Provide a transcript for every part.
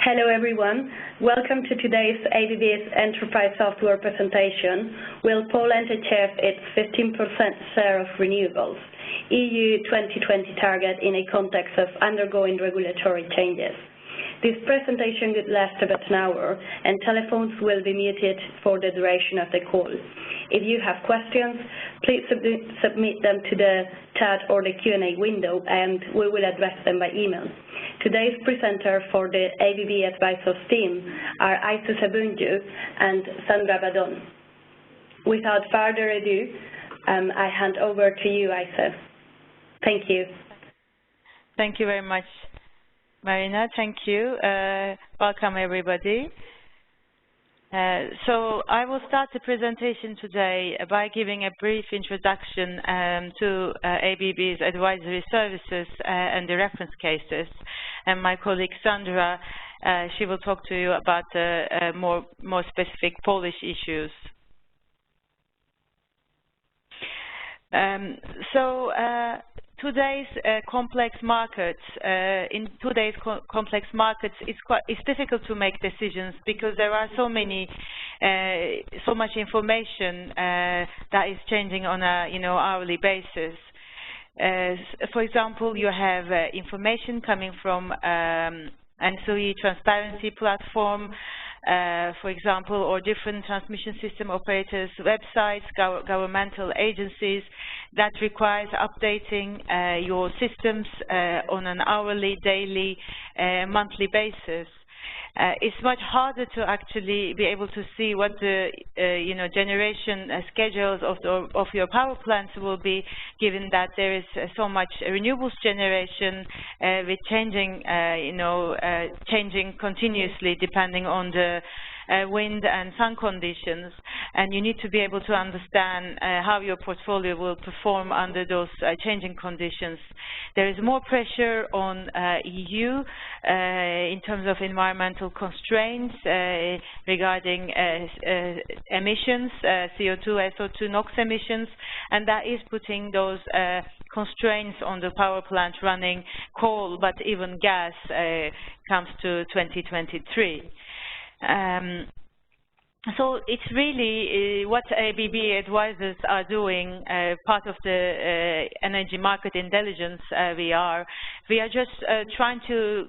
Hello everyone, welcome to today's ABB's Enterprise Software presentation. Will Poland achieve its 15% share of renewables, EU 2020 target in a context of undergoing regulatory changes? This presentation will last about an hour and telephones will be muted for the duration of the call. If you have questions, please submit them to the chat or the Q&A window and we will address them by email. Today's presenter for the ABB Advisors team are Aisa Sabunju and Sandra Badon. Without further ado, I hand over to you, Aisa. Thank you. Thank you very much, Marina. Thank you. Welcome, everybody. So I will start the presentation today by giving a brief introduction to ABB's advisory services and the reference cases. And my colleague Sandra, she will talk to you about the more specific Polish issues. Today's complex markets, it's difficult to make decisions because there are so much information that is changing on a hourly basis. For example, you have information coming from ancillary transparency platform, for example, or different transmission system operators' websites, governmental agencies that requires updating your systems on an hourly, daily, monthly basis. It's much harder to actually be able to see what the generation schedules of your power plants will be, given that there is so much renewables generation with changing continuously depending on the wind and sun conditions, and you need to be able to understand how your portfolio will perform under those changing conditions. There is more pressure on EU in terms of environmental constraints regarding emissions, CO2, SO2, NOx emissions, and that is putting those constraints on the power plant running coal, but even gas comes to 2023. So it's really what ABB advisors are doing, part of the energy market intelligence. We are just trying to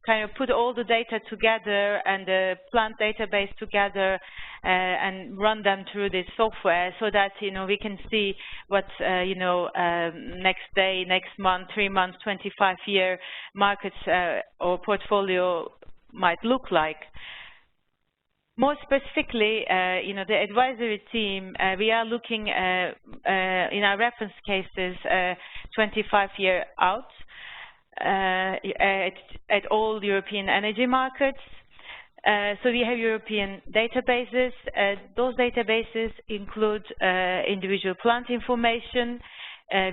kind of put all the data together and the plant database together and run them through this software so that we can see what next day, next month, 3 months, 25-year markets or portfolio might look like. More specifically, the advisory team, we are looking in our reference cases 25-year out at all European energy markets. So we have European databases. Those databases include individual plant information.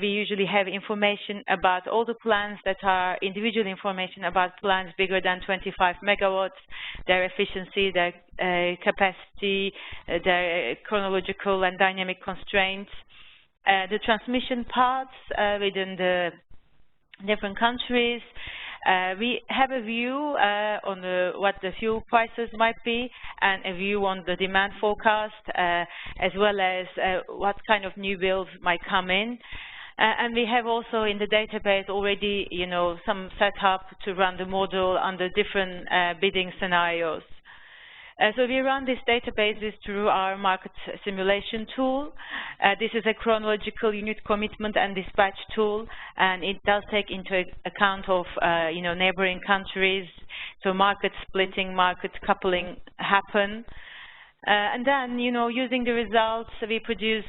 We usually have information about all the plants that are individual information about plants bigger than 25 megawatts, their efficiency, their capacity, their chronological and dynamic constraints, the transmission paths within the different countries. We have a view on what the fuel prices might be and a view on the demand forecast, as well as what kind of new builds might come in. And we have also in the database already, some setup to run the model under different bidding scenarios. So we run these databases through our market simulation tool. This is a chronological unit commitment and dispatch tool, and it does take into account of neighboring countries, so market splitting, market coupling happen. And then, using the results, we produce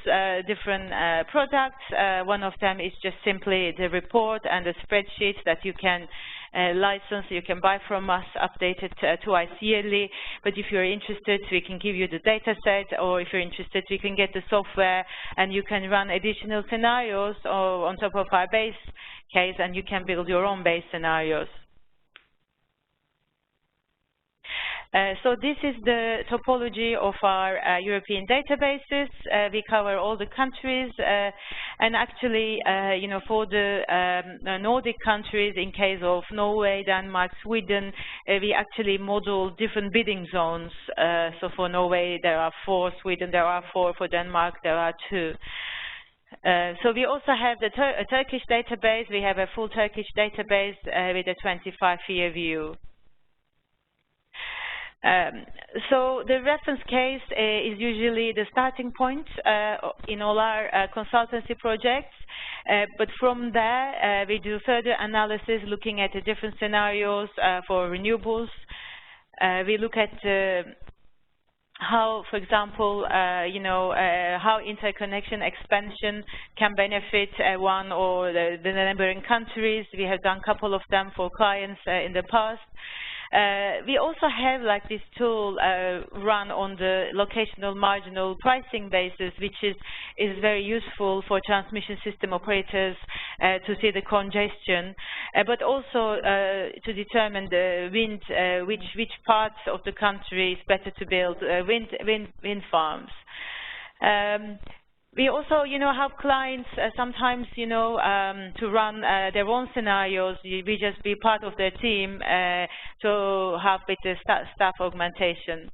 different products. One of them is just simply the report and the spreadsheet that you can license, you can buy from us, updated twice yearly. But if you're interested, we can give you the data set, or if you're interested, we can get the software and you can run additional scenarios on top of our base case, and you can build your own base scenarios. So this is the topology of our European databases. We cover all the countries And actually, you know, for the Nordic countries, in case of Norway, Denmark, Sweden, we actually model different bidding zones. So for Norway, there are 4, Sweden, there are 4, for Denmark, there are 2. So we also have a Turkish database. We have a full Turkish database with a 25-year view. So the reference case is usually the starting point in all our consultancy projects, but from there we do further analysis looking at the different scenarios for renewables. We look at how, for example, you know, how interconnection expansion can benefit one or the neighboring countries. We have done a couple of them for clients in the past. We also have like this tool run on the locational marginal pricing basis, which is very useful for transmission system operators to see the congestion, but also to determine the wind, which parts of the country is better to build wind farms. We also, you know, have clients sometimes, you know, to run their own scenarios. We just be part of their team to help with the staff augmentation.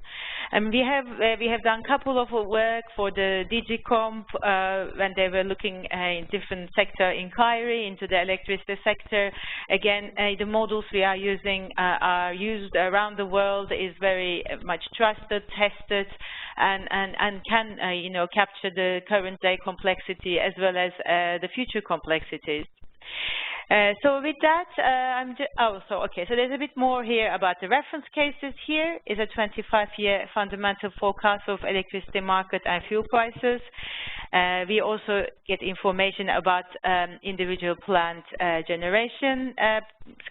And we have done a couple of work for the DG Comp when they were looking in different sector inquiry into the electricity sector. Again, the models we are using are used around the world, is very much trusted, tested, and can you know, capture the current day complexity as well as the future complexities. So with that, okay, so there's a bit more here about the reference cases. Here is a 25-year fundamental forecast of electricity market and fuel prices. We also get information about individual plant generation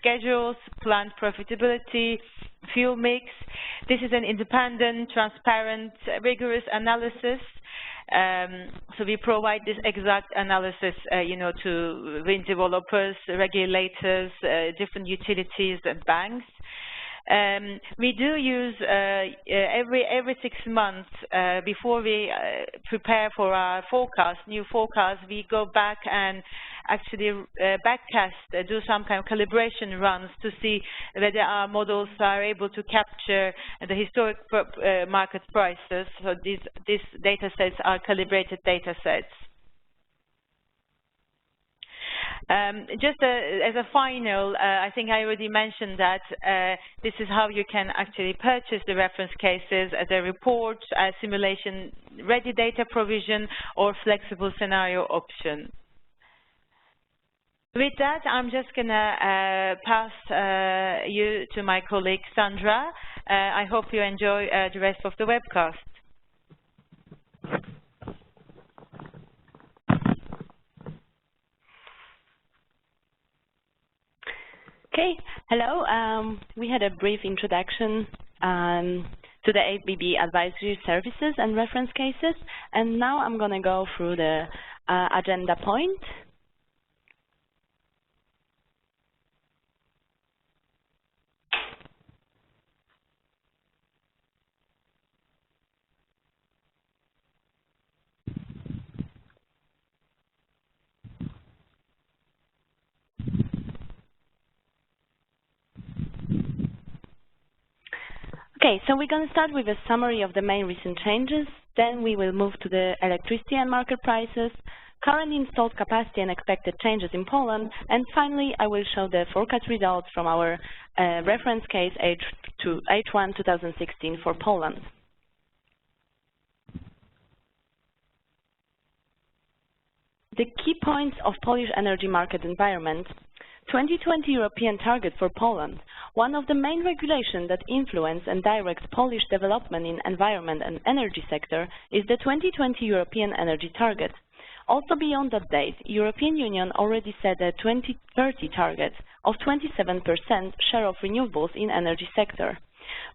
schedules, plant profitability, fuel mix. This is an independent, transparent, rigorous analysis. So we provide this exact analysis, you know, to wind developers, regulators, different utilities and banks. We do use every 6 months before we prepare for our forecast, new forecast, we go back and actually backcast, do some kind of calibration runs to see whether our models are able to capture the historic market prices. So these data sets are calibrated data sets. Just as a final, I think I already mentioned that this is how you can actually purchase the reference cases as a report, a simulation ready data provision, or flexible scenario option. With that, I'm just going to pass you to my colleague Sandra. I hope you enjoy the rest of the webcast. Okay, hello. We had a brief introduction to the ABB advisory services and reference cases, and now I'm going to go through the agenda point. Okay, so we're going to start with a summary of the main recent changes, then we will move to the electricity and market prices, current installed capacity and expected changes in Poland, and finally I will show the forecast results from our reference case H1 2016 for Poland. The key points of Polish energy market environment. 2020 European target for Poland. One of the main regulations that influence and directs Polish development in environment and energy sector is the 2020 European energy target. Also beyond that date, European Union already set a 2030 target of 27% share of renewables in energy sector.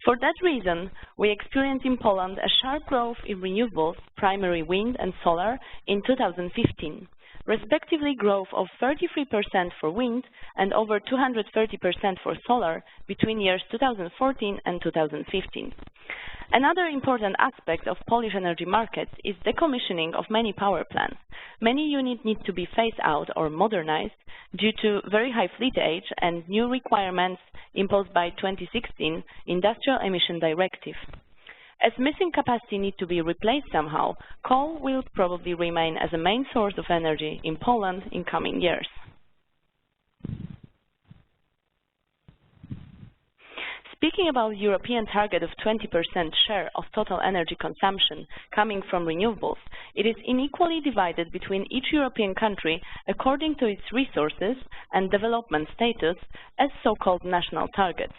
For that reason, we experience in Poland a sharp growth in renewables, primary wind and solar, in 2015. Respectively growth of 33% for wind and over 230% for solar between years 2014 and 2015. Another important aspect of Polish energy markets is decommissioning of many power plants. Many units need to be phased out or modernized due to very high fleet age and new requirements imposed by 2016 Industrial Emission Directive. As missing capacity needs to be replaced somehow, coal will probably remain as a main source of energy in Poland in coming years. Speaking about European target of 20% share of total energy consumption coming from renewables, it is unequally divided between each European country according to its resources and development status as so-called national targets.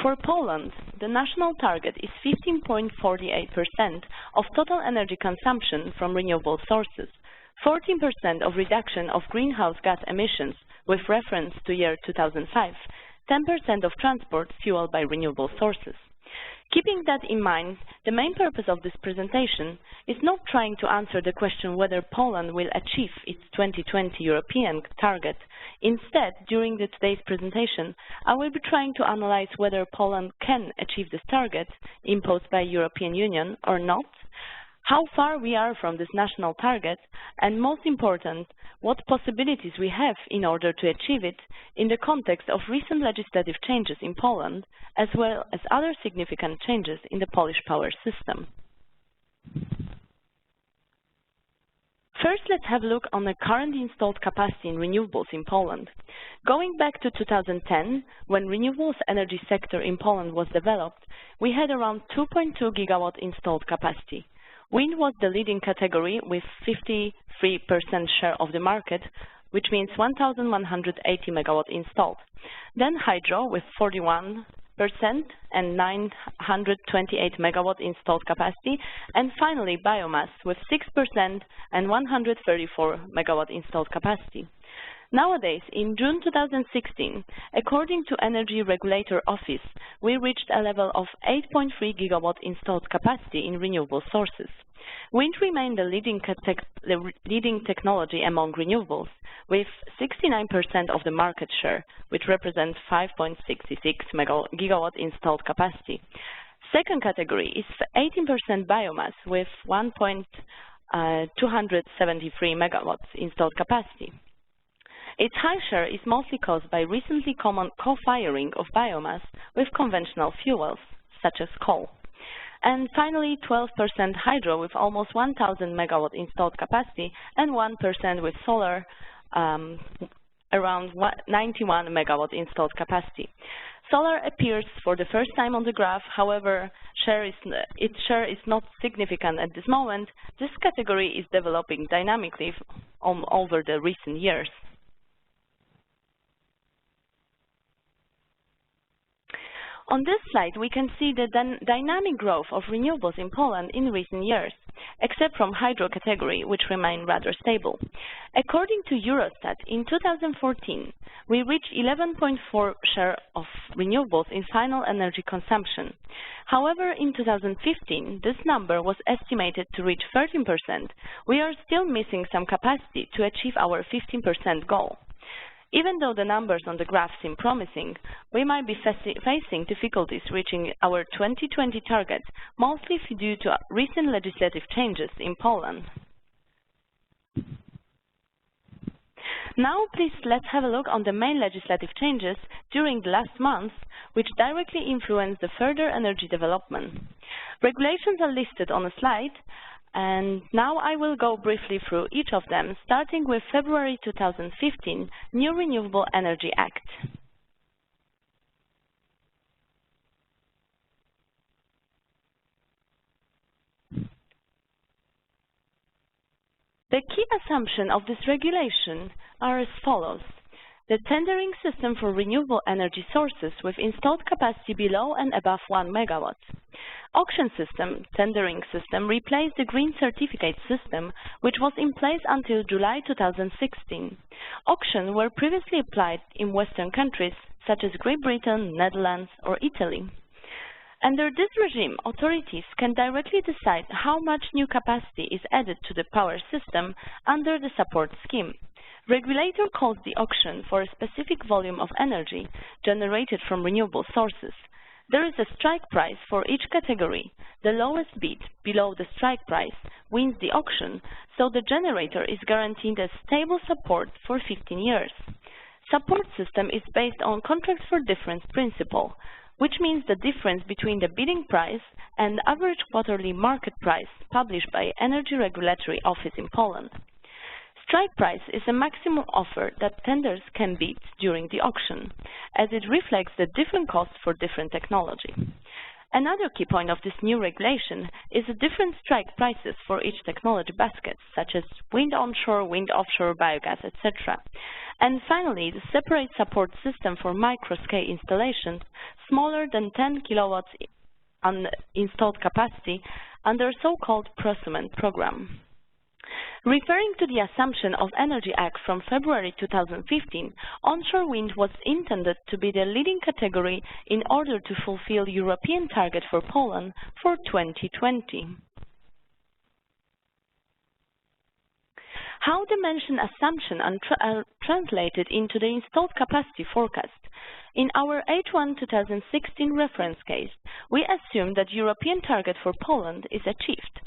For Poland, the national target is 15.48% of total energy consumption from renewable sources, 14% of reduction of greenhouse gas emissions with reference to year 2005, 10% of transport fueled by renewable sources. Keeping that in mind, the main purpose of this presentation is not trying to answer the question whether Poland will achieve its 2020 European target. Instead, during today's presentation, I will be trying to analyze whether Poland can achieve this target imposed by the European Union or not, how far we are from this national target, and most important, what possibilities we have in order to achieve it in the context of recent legislative changes in Poland, as well as other significant changes in the Polish power system. First, let's have a look on the current installed capacity in renewables in Poland. Going back to 2010, when renewables energy sector in Poland was developed, we had around 2.2 gigawatt installed capacity. Wind was the leading category with 53% share of the market, which means 1,180 megawatt installed. Then hydro with 41% and 928 megawatt installed capacity, and finally biomass with 6% and 134 megawatt installed capacity. Nowadays, in June 2016, according to Energy Regulator Office, we reached a level of 8.3 gigawatt installed capacity in renewable sources. Wind remained the leading technology among renewables, with 69% of the market share, which represents 5.66 gigawatt installed capacity. Second category is 18% biomass, with 1.273 megawatts installed capacity. Its high share is mostly caused by recently common co-firing of biomass with conventional fuels, such as coal. And finally, 12% hydro with almost 1,000 megawatt installed capacity and 1% with solar, around 91 megawatt installed capacity. Solar appears for the first time on the graph, however, its share is not significant at this moment. This category is developing dynamically over the recent years. On this slide, we can see the dynamic growth of renewables in Poland in recent years, except from hydro category, which remain rather stable. According to Eurostat, in 2014, we reached 11.4% share of renewables in final energy consumption. However, in 2015, this number was estimated to reach 13%. We are still missing some capacity to achieve our 15% goal. Even though the numbers on the graph seem promising, we might be facing difficulties reaching our 2020 target, mostly due to recent legislative changes in Poland. Now, please, let's have a look on the main legislative changes during the last months, which directly influence the further energy development. Regulations are listed on a slide, and now I will go briefly through each of them, starting with February 2015 New Renewable Energy Act. The key assumptions of this regulation are as follows. The tendering system for renewable energy sources with installed capacity below and above 1 megawatt. Auction system, tendering system, replaced the green certificate system, which was in place until July 2016. Auctions were previously applied in Western countries, such as Great Britain, Netherlands, or Italy. Under this regime, authorities can directly decide how much new capacity is added to the power system under the support scheme. Regulator calls the auction for a specific volume of energy generated from renewable sources. There is a strike price for each category. The lowest bid below the strike price wins the auction, so the generator is guaranteed a stable support for 15 years. Support system is based on contracts for difference principle, which means the difference between the bidding price and the average quarterly market price published by Energy Regulatory Office in Poland. Strike price is a maximum offer that tenders can bid during the auction, as it reflects the different costs for different technology. Another key point of this new regulation is the different strike prices for each technology basket, such as wind onshore, wind offshore, biogas, etc. And finally, the separate support system for micro-scale installations smaller than 10 kilowatts on installed capacity under so-called prosument program. Referring to the assumption of Energy Act from February 2015, onshore wind was intended to be the leading category in order to fulfill European target for Poland for 2020. How the mentioned assumption are translated into the installed capacity forecast? In our H1 2016 reference case, we assume that European target for Poland is achieved.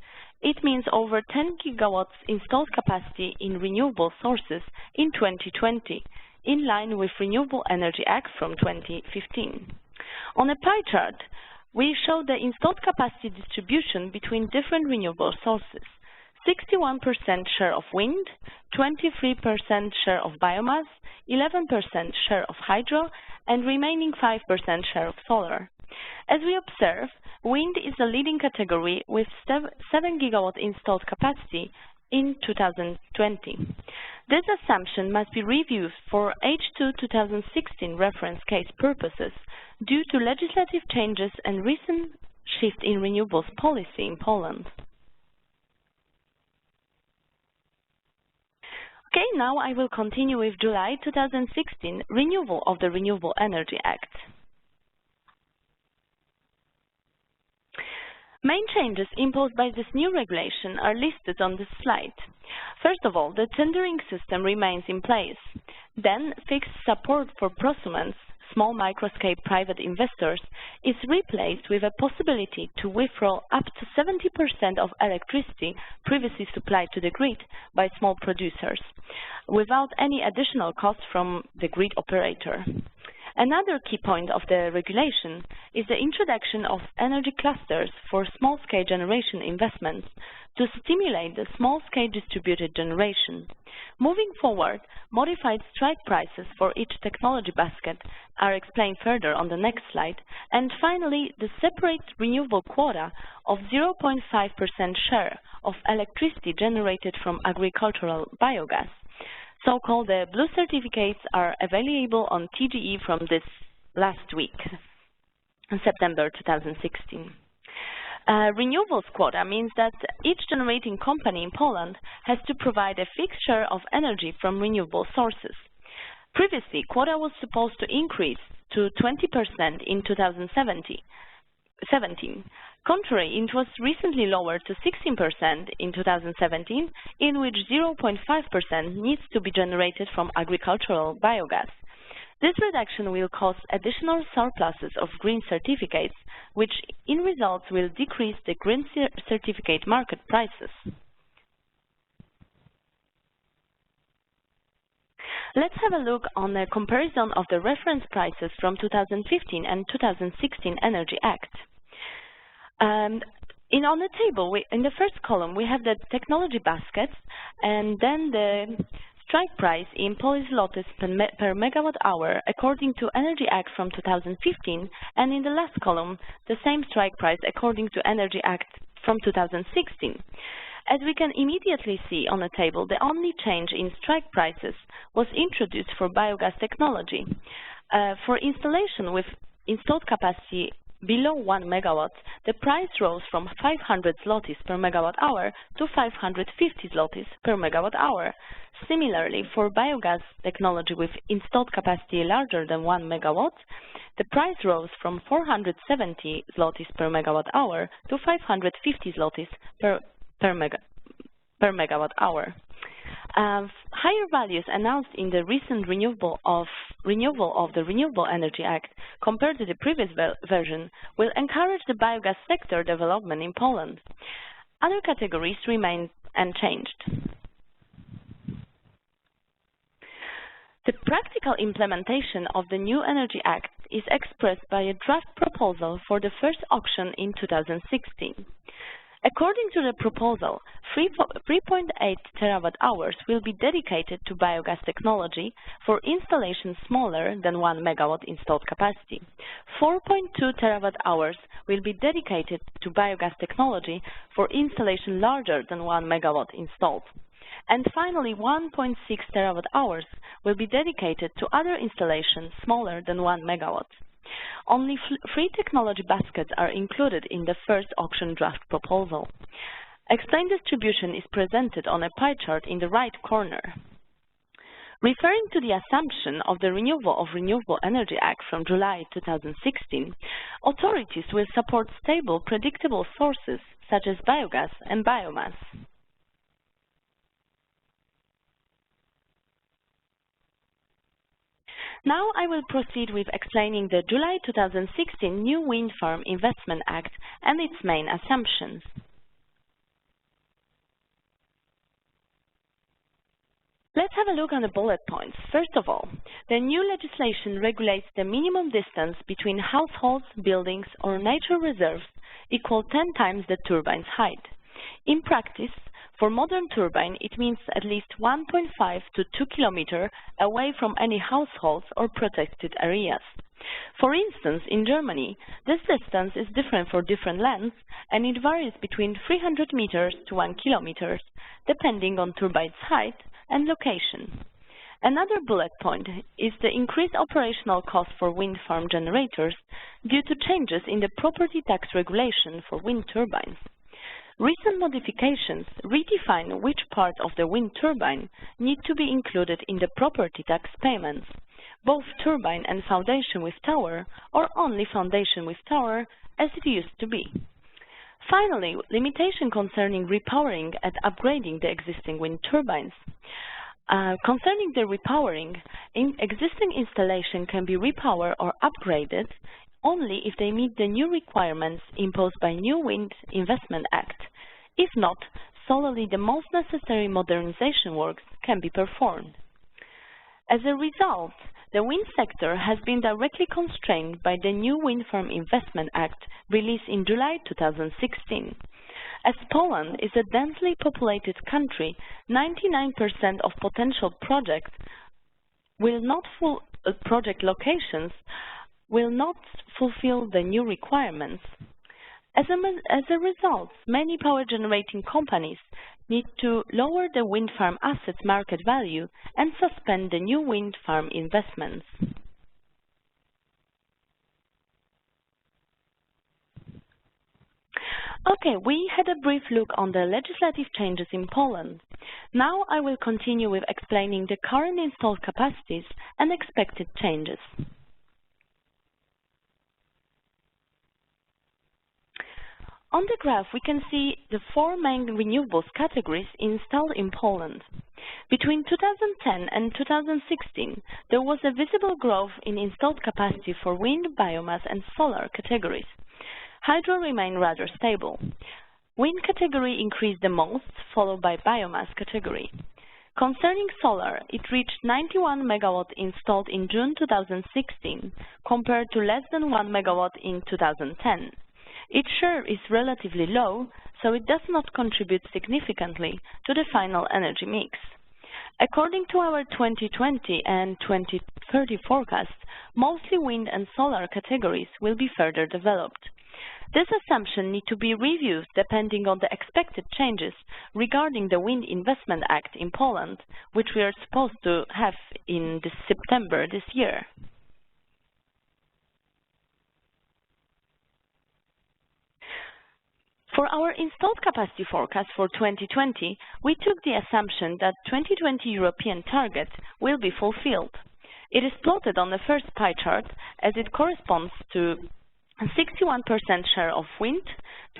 It means over 10 gigawatts installed capacity in renewable sources in 2020, in line with Renewable Energy Act from 2015. On a pie chart, we show the installed capacity distribution between different renewable sources. 61% share of wind, 23% share of biomass, 11% share of hydro, and remaining 5% share of solar. As we observe, wind is the leading category with 7 gigawatt installed capacity in 2020. This assumption must be reviewed for H2 2016 reference case purposes due to legislative changes and recent shift in renewables policy in Poland. Okay, now I will continue with July 2016 renewal of the Renewable Energy Act. Main changes imposed by this new regulation are listed on this slide. First of all, the tendering system remains in place. Then, fixed support for prosuments, small microscale private investors, is replaced with a possibility to withdraw up to 70% of electricity previously supplied to the grid by small producers, without any additional cost from the grid operator. Another key point of the regulation is the introduction of energy clusters for small-scale generation investments to stimulate the small-scale distributed generation. Moving forward, modified strike prices for each technology basket are explained further on the next slide. And finally, the separate renewable quota of 0.5% share of electricity generated from agricultural biogas. So-called blue certificates are available on TGE from this last week, in September 2016. Renewables quota means that each generating company in Poland has to provide a fixed share of energy from renewable sources. Previously, quota was supposed to increase to 20% in 2017. Contrary, it was recently lowered to 16% in 2017, in which 0.5% needs to be generated from agricultural biogas. This reduction will cause additional surpluses of green certificates, which in results will decrease the green certificate market prices. Let's have a look on a comparison of the reference prices from 2015 and 2016 Energy Act. On the table, in the first column, we have the technology baskets, and then the strike price in Polish zlotys per megawatt hour according to Energy Act from 2015, and in the last column, the same strike price according to Energy Act from 2016. As we can immediately see on the table, the only change in strike prices was introduced for biogas technology. For installation with installed capacity below 1 megawatt, the price rose from 500 zlotys per megawatt hour to 550 zlotys per megawatt hour. Similarly, for biogas technology with installed capacity larger than 1 megawatt, the price rose from 470 zlotys per megawatt hour to 550 zlotys per megawatt hour. Higher values announced in the recent renewal of the Renewable Energy Act compared to the previous version will encourage the biogas sector development in Poland. Other categories remain unchanged. The practical implementation of the new Energy Act is expressed by a draft proposal for the first auction in 2016. According to the proposal, 3.8 terawatt-hours will be dedicated to biogas technology for installations smaller than 1 megawatt installed capacity. 4.2 terawatt-hours will be dedicated to biogas technology for installation larger than 1 megawatt installed. And finally, 1.6 terawatt-hours will be dedicated to other installations smaller than 1 megawatt. Only 3 technology baskets are included in the first auction draft proposal. Explained distribution is presented on a pie chart in the right corner. Referring to the assumption of the Renewable Energy Act from July 2016, authorities will support stable, predictable sources such as biogas and biomass. Now I will proceed with explaining the July 2016 new Wind Farm Investment Act and its main assumptions. Let's have a look on the bullet points. First of all, the new legislation regulates the minimum distance between households, buildings, or nature reserves equal 10 times the turbine's height. In practice, for modern turbine, it means at least 1.5 to 2 km away from any households or protected areas. For instance, in Germany, this distance is different for different lands, and it varies between 300 meters to 1 km, depending on turbine's height and location. Another bullet point is the increased operational cost for wind farm generators due to changes in the property tax regulation for wind turbines. Recent modifications redefine which parts of the wind turbine need to be included in the property tax payments, both turbine and foundation with tower, or only foundation with tower, as it used to be. Finally, limitation concerning repowering and upgrading the existing wind turbines. Concerning the repowering, existing installation can be repowered or upgraded only if they meet the new requirements imposed by new Wind Investment Act. If not, solely the most necessary modernization works can be performed. As a result, the wind sector has been directly constrained by the new Wind Farm Investment Act released in July 2016. As Poland is a densely populated country, 99% of potential project locations will not fulfill the new requirements. As a result, many power generating companies need to lower the wind farm assets market value and suspend the new wind farm investments. Okay, we had a brief look on the legislative changes in Poland. Now I will continue with explaining the current installed capacities and expected changes. On the graph, we can see the 4 main renewables categories installed in Poland. Between 2010 and 2016, there was a visible growth in installed capacity for wind, biomass, and solar categories. Hydro remained rather stable. Wind category increased the most, followed by biomass category. Concerning solar, it reached 91 megawatt installed in June 2016, compared to less than 1 megawatt in 2010. Its share is relatively low, so it does not contribute significantly to the final energy mix. According to our 2020 and 2030 forecast, mostly wind and solar categories will be further developed. This assumption needs to be reviewed depending on the expected changes regarding the Wind Investment Act in Poland, which we are supposed to have in September this year. For our installed capacity forecast for 2020, we took the assumption that 2020 European target will be fulfilled. It is plotted on the first pie chart as it corresponds to 61% share of wind,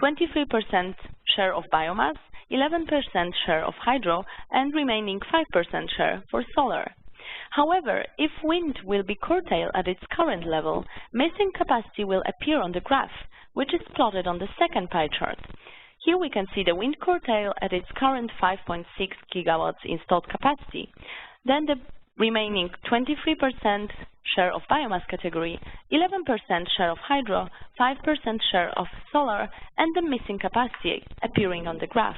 23% share of biomass, 11% share of hydro, and remaining 5% share for solar. However, if wind will be curtailed at its current level, missing capacity will appear on the graph, which is plotted on the second pie chart. Here we can see the wind curtail at its current 5.6 gigawatts installed capacity, then the remaining 23% share of biomass category, 11% share of hydro, 5% share of solar, and the missing capacity appearing on the graph.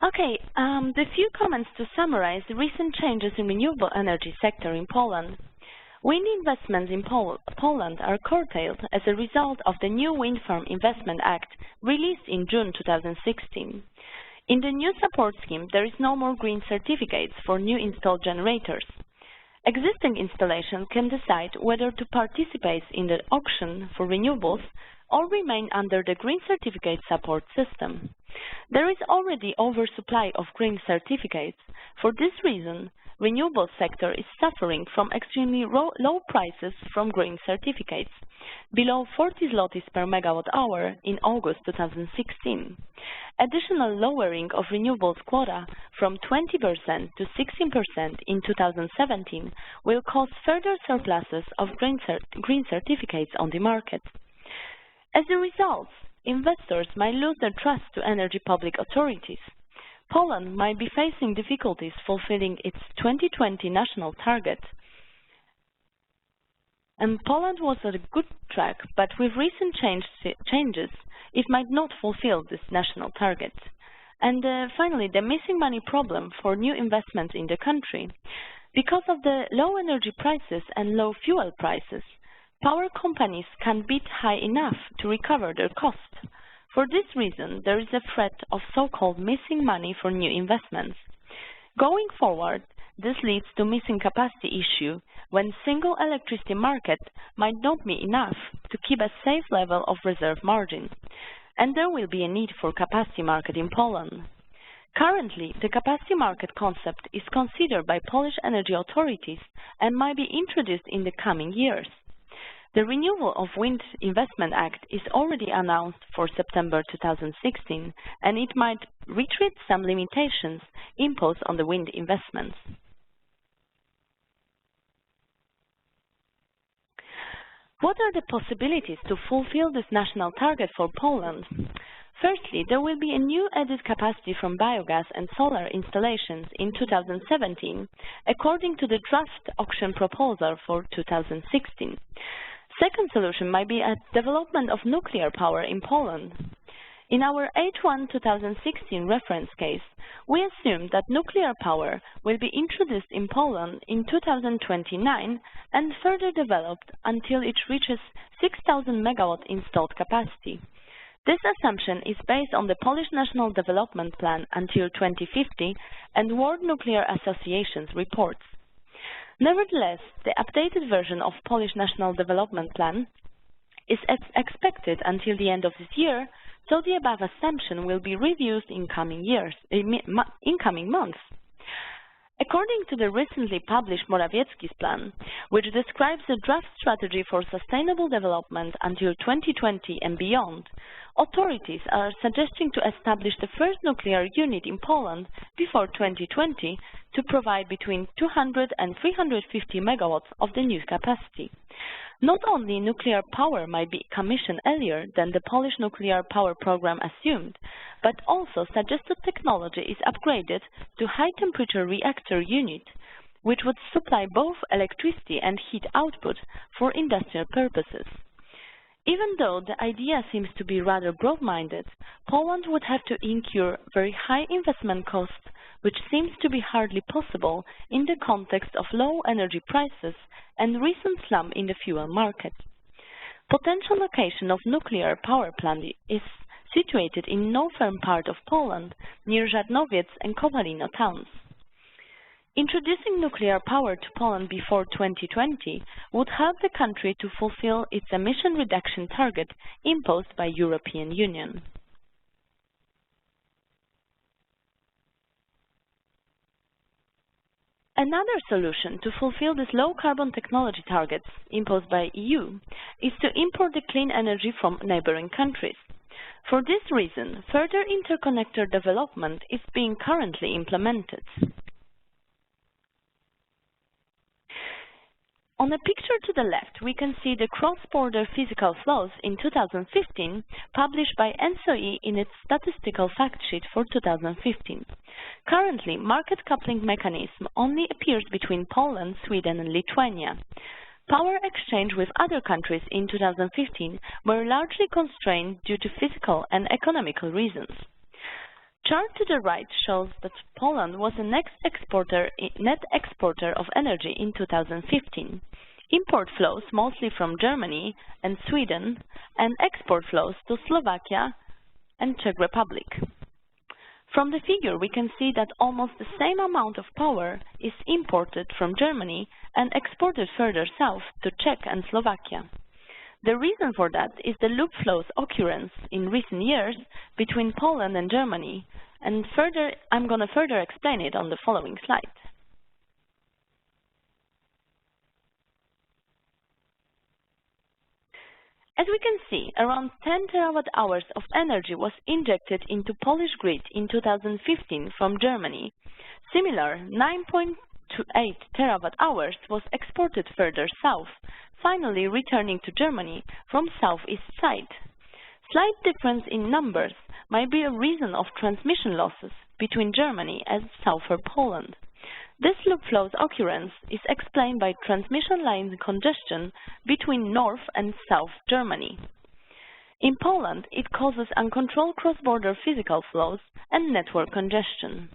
Okay, the few comments to summarize the recent changes in renewable energy sector in Poland. Wind investments in Poland are curtailed as a result of the new Wind Farm Investment Act released in June 2016. In the new support scheme, there is no more green certificates for new installed generators. Existing installations can decide whether to participate in the auction for renewables or remain under the green certificate support system. There is already oversupply of green certificates. For this reason, renewable sector is suffering from extremely low prices from green certificates, below 40 zlotys per megawatt hour in August 2016. Additional lowering of renewables quota from 20% to 16% in 2017 will cause further surpluses of green certificates on the market. As a result, investors might lose their trust to energy public authorities. Poland might be facing difficulties fulfilling its 2020 national target. And Poland was on a good track, but with recent changes, it might not fulfill this national target. And finally, the missing money problem for new investments in the country. Because of the low energy prices and low fuel prices, power companies can't bid high enough to recover their costs. For this reason, there is a threat of so-called missing money for new investments. Going forward, this leads to missing capacity issue when single electricity market might not be enough to keep a safe level of reserve margin, and there will be a need for capacity market in Poland. Currently, the capacity market concept is considered by Polish energy authorities and might be introduced in the coming years. The Renewal of Wind Investment Act is already announced for September 2016, and it might retreat some limitations imposed on the wind investments. What are the possibilities to fulfill this national target for Poland? Firstly, there will be a new added capacity from biogas and solar installations in 2017, according to the draft auction proposal for 2016. Second solution might be a development of nuclear power in Poland. In our H1 2016 reference case, we assume that nuclear power will be introduced in Poland in 2029 and further developed until it reaches 6,000 megawatt installed capacity. This assumption is based on the Polish National Development Plan until 2050 and World Nuclear Association's reports. Nevertheless, the updated version of Polish National Development Plan is expected until the end of this year, so the above assumption will be reviewed in coming months. According to the recently published Morawiecki's plan, which describes the draft strategy for sustainable development until 2020 and beyond, authorities are suggesting to establish the first nuclear unit in Poland before 2020 to provide between 200 and 350 megawatts of the new capacity. Not only nuclear power might be commissioned earlier than the Polish nuclear power program assumed, but also suggested technology is upgraded to high-temperature reactor unit, which would supply both electricity and heat output for industrial purposes. Even though the idea seems to be rather broad-minded, Poland would have to incur very high investment costs, which seems to be hardly possible in the context of low energy prices and recent slump in the fuel market. Potential location of nuclear power plant is situated in northern part of Poland, near Żarnowiec and Kowalino towns. Introducing nuclear power to Poland before 2020 would help the country to fulfill its emission reduction target imposed by European Union. Another solution to fulfill these low-carbon technology targets imposed by EU is to import the clean energy from neighboring countries. For this reason, further interconnector development is being currently implemented. On the picture to the left, we can see the cross-border physical flows in 2015 published by ENTSO-E in its statistical fact sheet for 2015. Currently, market coupling mechanism only appears between Poland, Sweden and Lithuania. Power exchange with other countries in 2015 were largely constrained due to physical and economical reasons. Chart to the right shows that Poland was a net exporter of energy in 2015. Import flows mostly from Germany and Sweden, and export flows to Slovakia and Czech Republic. From the figure, we can see that almost the same amount of power is imported from Germany and exported further south to Czech and Slovakia. The reason for that is the loop flows occurrence in recent years between Poland and Germany, and I'm going to further explain it on the following slide. As we can see, around 10 terawatt-hours of energy was injected into Polish grid in 2015 from Germany. Similar, 9.28 terawatt-hours was exported further south, finally returning to Germany from southeast side. Slight difference in numbers might be a reason of transmission losses between Germany and southern Poland. This loop flow's occurrence is explained by transmission line congestion between North and South Germany. In Poland, it causes uncontrolled cross-border physical flows and network congestion.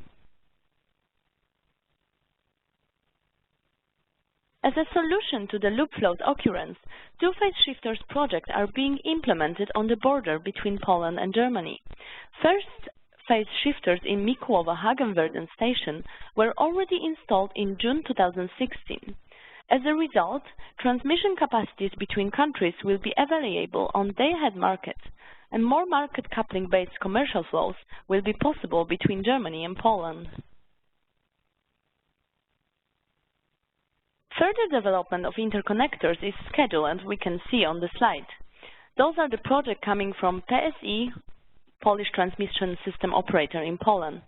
As a solution to the loop flow's occurrence, two-phase shifters projects are being implemented on the border between Poland and Germany. First phase shifters in Mikułowo-Hagenwerden station were already installed in June 2016. As a result, transmission capacities between countries will be available on day-ahead market, and more market coupling-based commercial flows will be possible between Germany and Poland. Further development of interconnectors is scheduled, as we can see on the slide. Those are the projects coming from PSE, Polish Transmission System Operator in Poland.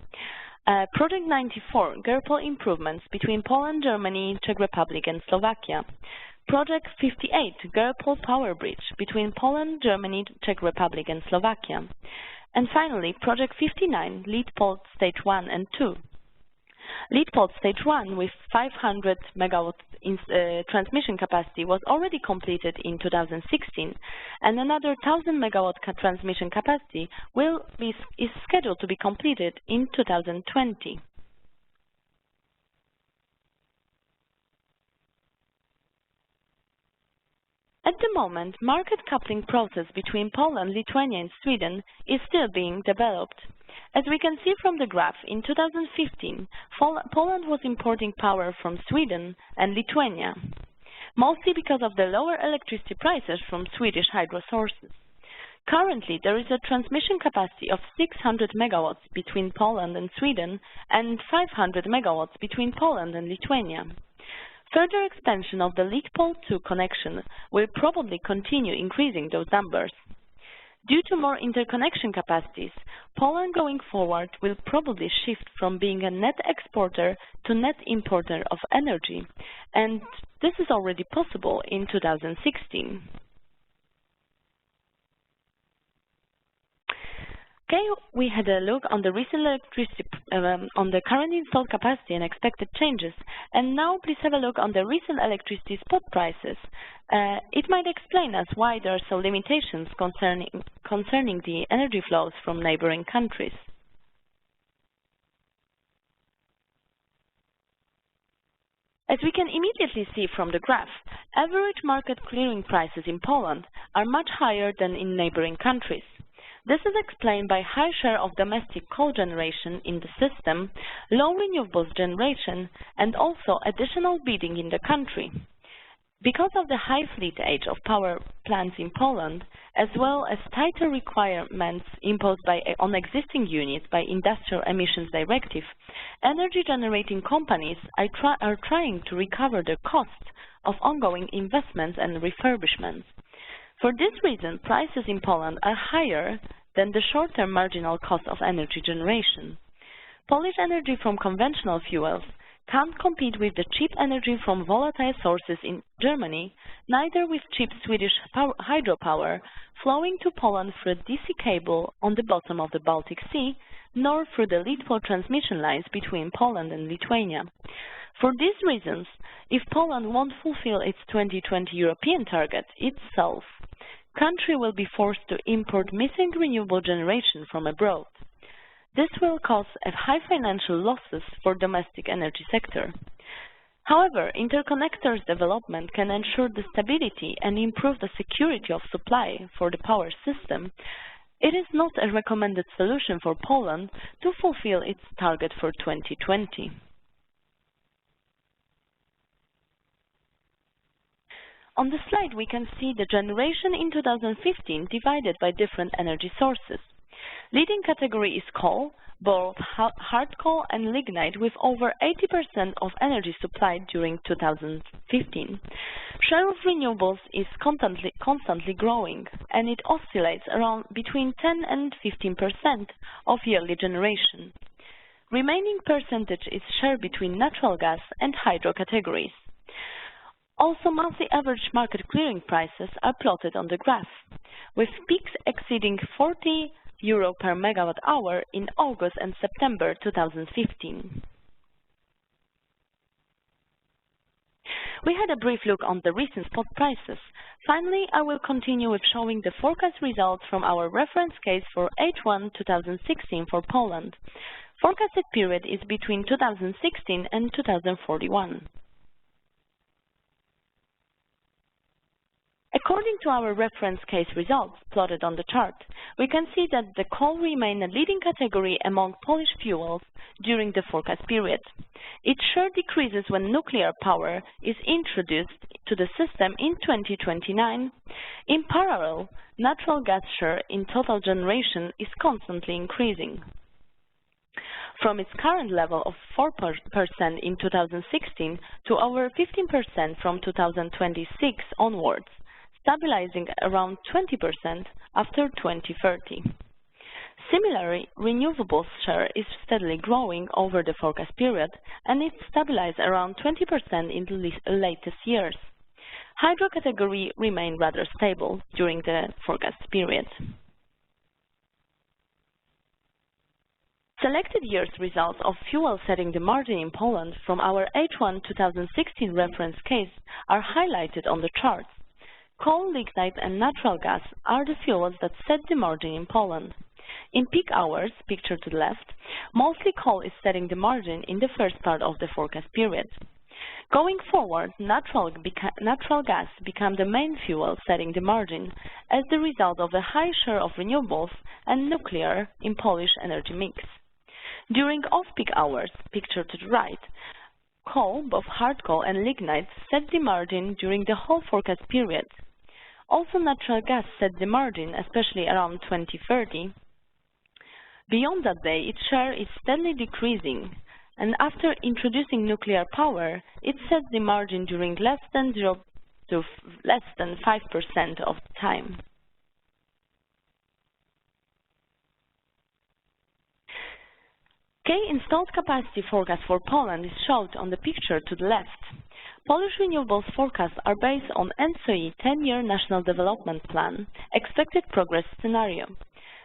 Project 94, Gerpol improvements between Poland, Germany, Czech Republic and Slovakia. Project 58, Gerpol Power Bridge between Poland, Germany, Czech Republic and Slovakia. And finally, Project 59, Lithuania Stage 1 and 2. Lithuania Stage 1 with 500 megawatt transmission capacity was already completed in 2016, and another 1,000 megawatt transmission capacity is scheduled to be completed in 2020. At the moment, market coupling process between Poland, Lithuania and Sweden is still being developed. As we can see from the graph, in 2015, Poland was importing power from Sweden and Lithuania, mostly because of the lower electricity prices from Swedish hydro sources. Currently, there is a transmission capacity of 600 megawatts between Poland and Sweden and 500 megawatts between Poland and Lithuania. Further expansion of the Lithuania 2 connection will probably continue increasing those numbers. Due to more interconnection capacities, Poland going forward will probably shift from being a net exporter to net importer of energy, and this is already possible in 2016. Okay, we had a look on the recent electricity, on the current installed capacity and expected changes, and now please have a look on the recent electricity spot prices. It might explain us why there are some limitations concerning the energy flows from neighboring countries. As we can immediately see from the graph, average market clearing prices in Poland are much higher than in neighboring countries. This is explained by high share of domestic coal generation in the system, low renewables generation, and also additional bidding in the country. Because of the high fleet age of power plants in Poland, as well as tighter requirements imposed on existing units by Industrial Emissions Directive, energy-generating companies are trying to recover the costs of ongoing investments and refurbishments. For this reason, prices in Poland are higher than the short-term marginal cost of energy generation. Polish energy from conventional fuels can't compete with the cheap energy from volatile sources in Germany, neither with cheap Swedish hydropower flowing to Poland through a DC cable on the bottom of the Baltic Sea, nor through the Lithuania transmission lines between Poland and Lithuania. For these reasons, if Poland won't fulfill its 2020 European target itself, country will be forced to import missing renewable generation from abroad. This will cause high financial losses for domestic energy sector. However, interconnectors development can ensure the stability and improve the security of supply for the power system. It is not a recommended solution for Poland to fulfill its target for 2020. On the slide, we can see the generation in 2015 divided by different energy sources. Leading category is coal, both hard coal and lignite, with over 80% of energy supplied during 2015. Share of renewables is constantly growing, and it oscillates around between 10 and 15% of yearly generation. Remaining percentage is shared between natural gas and hydro categories. Also, monthly average market clearing prices are plotted on the graph, with peaks exceeding €40 per megawatt hour in August and September 2015. We had a brief look on the recent spot prices. Finally, I will continue with showing the forecast results from our reference case for H1 2016 for Poland. Forecasted period is between 2016 and 2041. According to our reference case results plotted on the chart, we can see that the coal remained a leading category among Polish fuels during the forecast period. Its share decreases when nuclear power is introduced to the system in 2029. In parallel, natural gas share in total generation is constantly increasing. From its current level of 4% in 2016 to over 15% from 2026 onwards, stabilizing around 20% after 2030. Similarly, renewables share is steadily growing over the forecast period, and it stabilized around 20% in the latest years. Hydro category remained rather stable during the forecast period. Selected years' results of fuel setting the margin in Poland from our H1 2016 reference case are highlighted on the charts. Coal, lignite and natural gas are the fuels that set the margin in Poland. In peak hours, pictured to the left, mostly coal is setting the margin in the first part of the forecast period. Going forward, natural gas became the main fuel setting the margin as the result of the high share of renewables and nuclear in Polish energy mix. During off-peak hours, pictured to the right, coal, both hard coal and lignite, set the margin during the whole forecast period. Also, natural gas set the margin, especially around 2030. Beyond that day, its share is steadily decreasing, and after introducing nuclear power, it sets the margin during less than 0 to less than 5% of the time. Installed capacity forecast for Poland is shown on the picture to the left. Polish renewables forecasts are based on ENTSO-E 10-year National Development Plan expected progress scenario.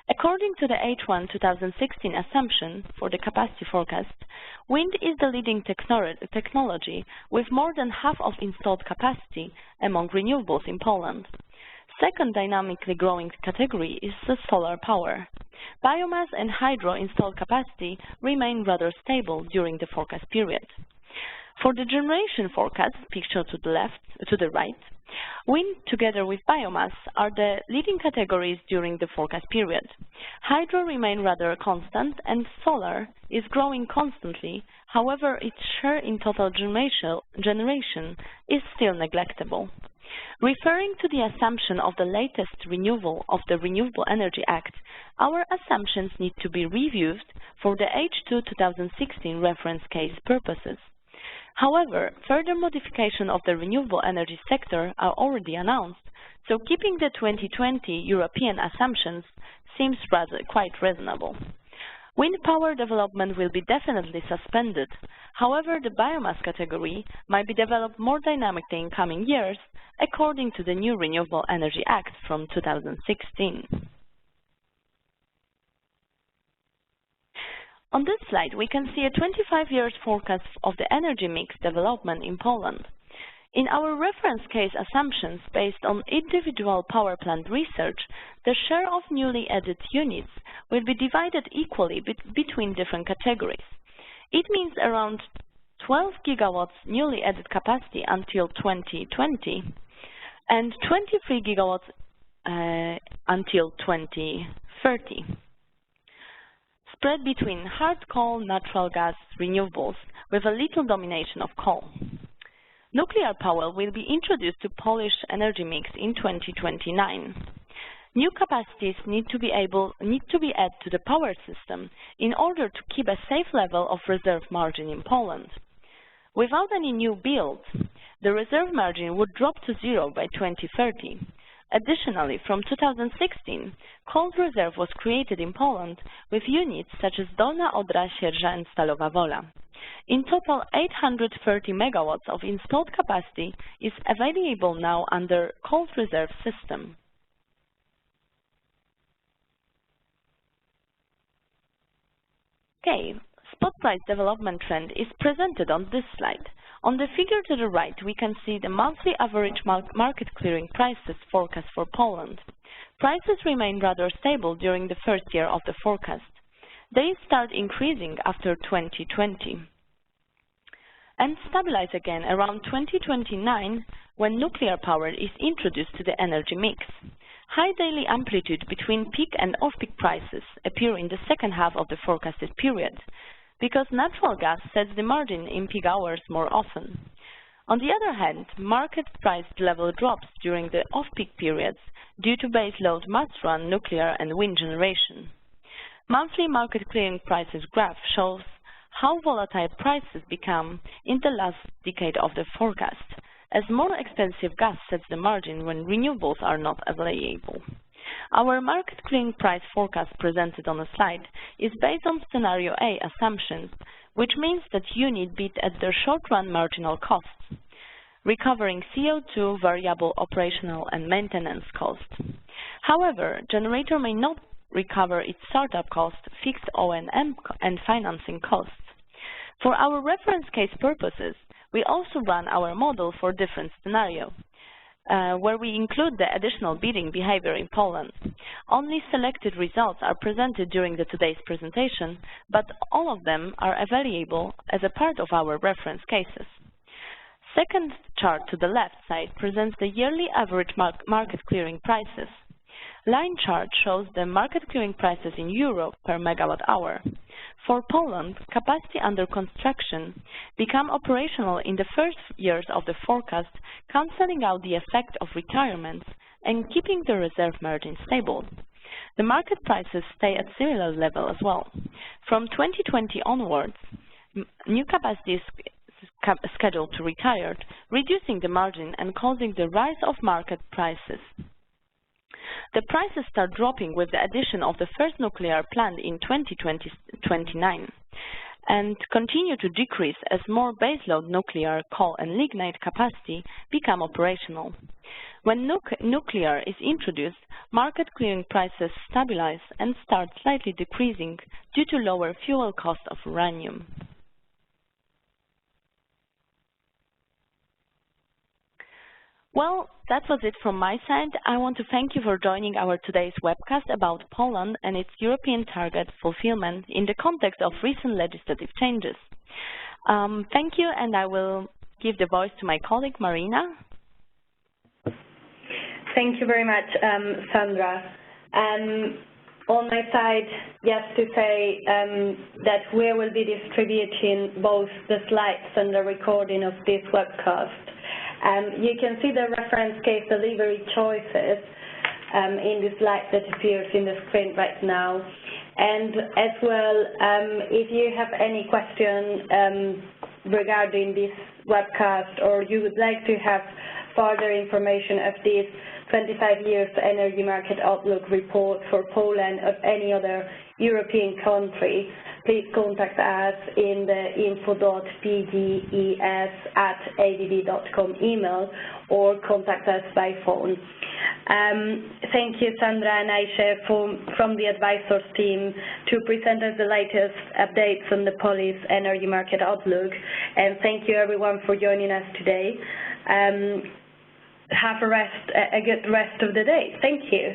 According to the H1 2016 assumption for the capacity forecast, wind is the leading technology with more than half of installed capacity among renewables in Poland. Second dynamically growing category is the solar power. Biomass and hydro installed capacity remain rather stable during the forecast period. For the generation forecast, picture to the right, wind together with biomass are the leading categories during the forecast period. Hydro remain rather constant and solar is growing constantly, however its share in total generation is still neglectable. Referring to the assumption of the latest renewal of the Renewable Energy Act, our assumptions need to be reviewed for the H2 2016 reference case purposes. However, further modification of the renewable energy sector are already announced, so keeping the 2020 European assumptions seems quite reasonable. Wind power development will be definitely suspended. However, the biomass category might be developed more dynamically in coming years, according to the new Renewable Energy Act from 2016. On this slide, we can see a 25 years forecast of the energy mix development in Poland. In our reference case assumptions based on individual power plant research, the share of newly added units will be divided equally between different categories. It means around 12 gigawatts newly added capacity until 2020 and 23 gigawatts until 2030. Spread between hard coal, natural gas, renewables, with a little domination of coal. Nuclear power will be introduced to Polish energy mix in 2029. New capacities need to be added to the power system in order to keep a safe level of reserve margin in Poland. Without any new builds, the reserve margin would drop to zero by 2030. Additionally, from 2016, coal reserve was created in Poland with units such as Dolna Odra, Sierża and Stalowa Wola. In total, 830 megawatts of installed capacity is available now under coal reserve system. Okay, spot price development trend is presented on this slide. On the figure to the right, we can see the monthly average market clearing prices forecast for Poland. Prices remain rather stable during the first year of the forecast. They start increasing after 2020 and stabilize again around 2029 when nuclear power is introduced to the energy mix. High daily amplitude between peak and off-peak prices appear in the second half of the forecasted period, because natural gas sets the margin in peak hours more often. On the other hand, market price level drops during the off-peak periods due to baseload must-run nuclear and wind generation. Monthly market clearing prices graph shows how volatile prices become in the last decade of the forecast, as more expensive gas sets the margin when renewables are not available. Our market clearing price forecast presented on the slide is based on scenario A assumptions, which means that units bid at their short-run marginal costs, recovering CO2, variable operational and maintenance costs. However, generator may not recover its startup cost, fixed O&M and financing costs. For our reference case purposes, we also run our model for different scenarios, where we include the additional bidding behavior in Poland. Only selected results are presented during today's presentation, but all of them are available as a part of our reference cases. Second chart to the left side presents the yearly average market clearing prices. Line chart shows the market clearing prices in Europe per megawatt hour. For Poland, capacity under construction become operational in the first years of the forecast, cancelling out the effect of retirements and keeping the reserve margin stable. The market prices stay at similar level as well. From 2020 onwards, new capacity is scheduled to retire, reducing the margin and causing the rise of market prices. The prices start dropping with the addition of the first nuclear plant in 2029 and continue to decrease as more baseload nuclear, coal and lignite capacity become operational. When nuclear is introduced, market clearing prices stabilize and start slightly decreasing due to lower fuel cost of uranium. Well, that was it from my side. I want to thank you for joining our today's webcast about Poland and its European target fulfillment in the context of recent legislative changes. Thank you, and I will give the voice to my colleague, Marina. Thank you very much, Sandra. On my side, just to say that we will be distributing both the slides and the recording of this webcast. You can see the reference case delivery choices in the slide that appears in the screen right now. And as well, if you have any question regarding this webcast, or you would like to have further information of this 25 years energy market outlook report for Poland or any other European country, please contact us in the info.pges@abb.com email or contact us by phone. Thank you, Sandra and Aisha, from the advisors team to present us the latest updates on the Polish energy market outlook. And thank you, everyone, for joining us today. Have a good rest of the day. Thank you.